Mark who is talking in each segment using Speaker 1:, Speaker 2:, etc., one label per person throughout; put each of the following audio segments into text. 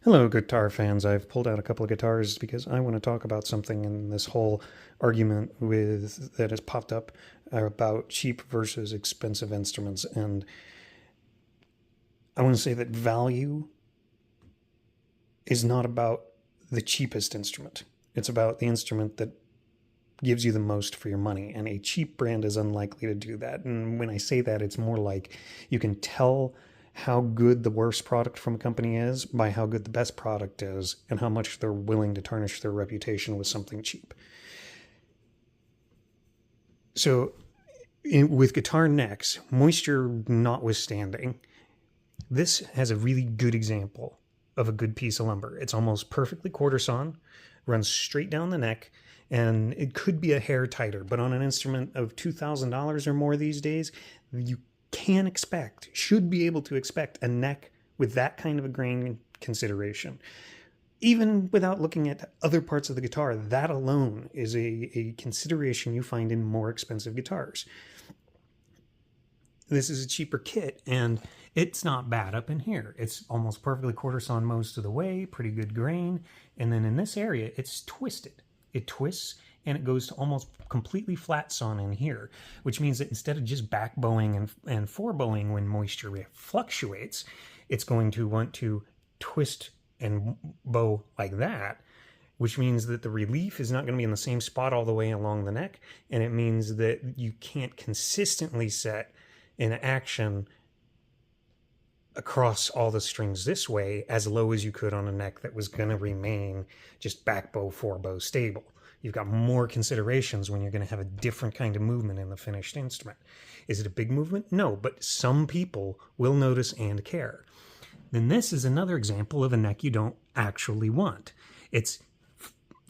Speaker 1: Hello, guitar fans. I've pulled out a couple of guitars because I want to talk about something in this whole argument that has popped up about cheap versus expensive instruments. And I want to say that value is not about the cheapest instrument. It's about the instrument that gives you the most for your money. And a cheap brand is unlikely to do that. And when I say that, it's more like you can tell how good the worst product from a company is by how good the best product is and how much they're willing to tarnish their reputation with something cheap. So with guitar necks, moisture notwithstanding, this has a really good example of a good piece of lumber. It's almost perfectly quarter sawn, runs straight down the neck, and it could be a hair tighter, but on an instrument of $2,000 or more these days, you should be able to expect a neck with that kind of a grain consideration. Even without looking at other parts of the guitar, that alone is a consideration you find in more expensive guitars. This is a cheaper kit, and it's not bad up in here. It's almost perfectly quarter sawn most of the way, pretty good grain, and then in this area, it's twisted. It twists, and it goes to almost completely flat sawn in here, which means that instead of just back bowing and fore bowing when moisture fluctuates, it's going to want to twist and bow like that, which means that the relief is not going to be in the same spot all the way along the neck, and it means that you can't consistently set an action across all the strings this way as low as you could on a neck that was going to remain just back bow, fore bow stable. You've got more considerations when you're going to have a different kind of movement in the finished instrument. Is it a big movement? No, but some people will notice and care. Then this is another example of a neck you don't actually want. It's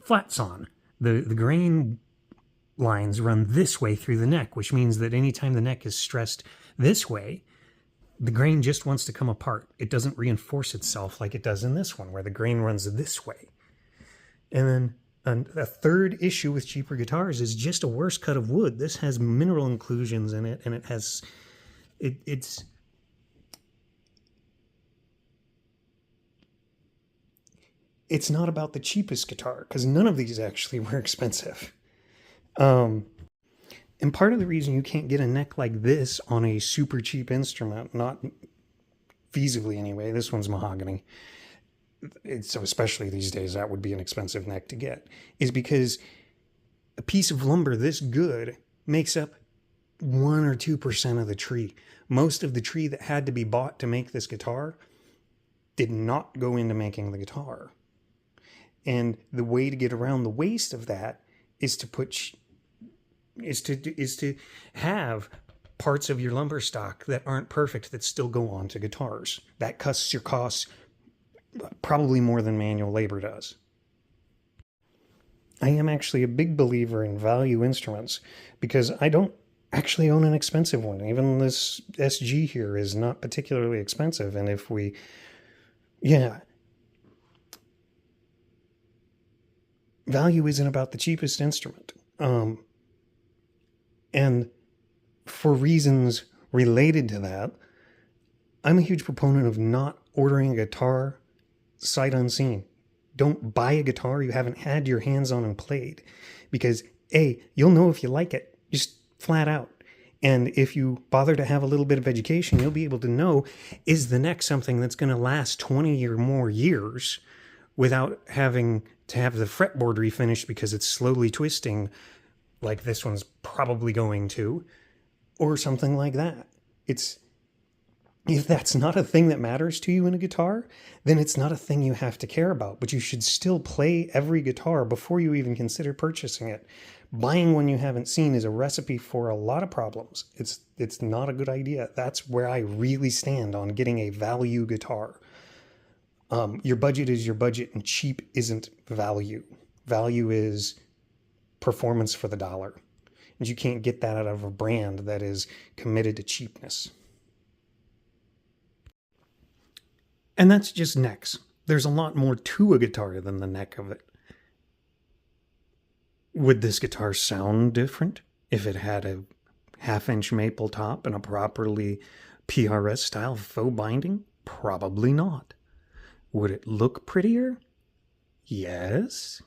Speaker 1: flat sawn. The grain lines run this way through the neck, which means that anytime the neck is stressed this way, the grain just wants to come apart. It doesn't reinforce itself like it does in this one, where the grain runs this way. And then a third issue with cheaper guitars is just a worse cut of wood. This has mineral inclusions in it, and it's not about the cheapest guitar, because none of these actually were expensive. And part of the reason you can't get a neck like this on a super cheap instrument, not feasibly anyway, this one's mahogany, so especially these days that would be an expensive neck to get, is because a piece of lumber this good makes up 1 or 2% of the tree. Most of the tree that had to be bought to make this guitar did not go into making the guitar. And the way to get around the waste of that is to have parts of your lumber stock that aren't perfect that still go on to guitars. That cuts your costs probably more than manual labor does. I am actually a big believer in value instruments because I don't actually own an expensive one. Even this SG here is not particularly expensive. And value isn't about the cheapest instrument. And for reasons related to that, I'm a huge proponent of not ordering a guitar sight unseen. Don't buy a guitar you haven't had your hands on and played, because you'll know if you like it, just flat out. And if you bother to have a little bit of education, you'll be able to know, is the neck something that's going to last 20 or more years without having to have the fretboard refinished because it's slowly twisting like this one's probably going to, or something like that. If that's not a thing that matters to you in a guitar, then it's not a thing you have to care about, but you should still play every guitar before you even consider purchasing it. Buying one you haven't seen is a recipe for a lot of problems. It's not a good idea. That's where I really stand on getting a value guitar. Your budget is your budget, and cheap isn't value. Value is performance for the dollar. And you can't get that out of a brand that is committed to cheapness. And that's just necks. There's a lot more to a guitar than the neck of it. Would this guitar sound different if it had a 1/2-inch maple top and a properly PRS style faux binding? Probably not. Would it look prettier? Yes.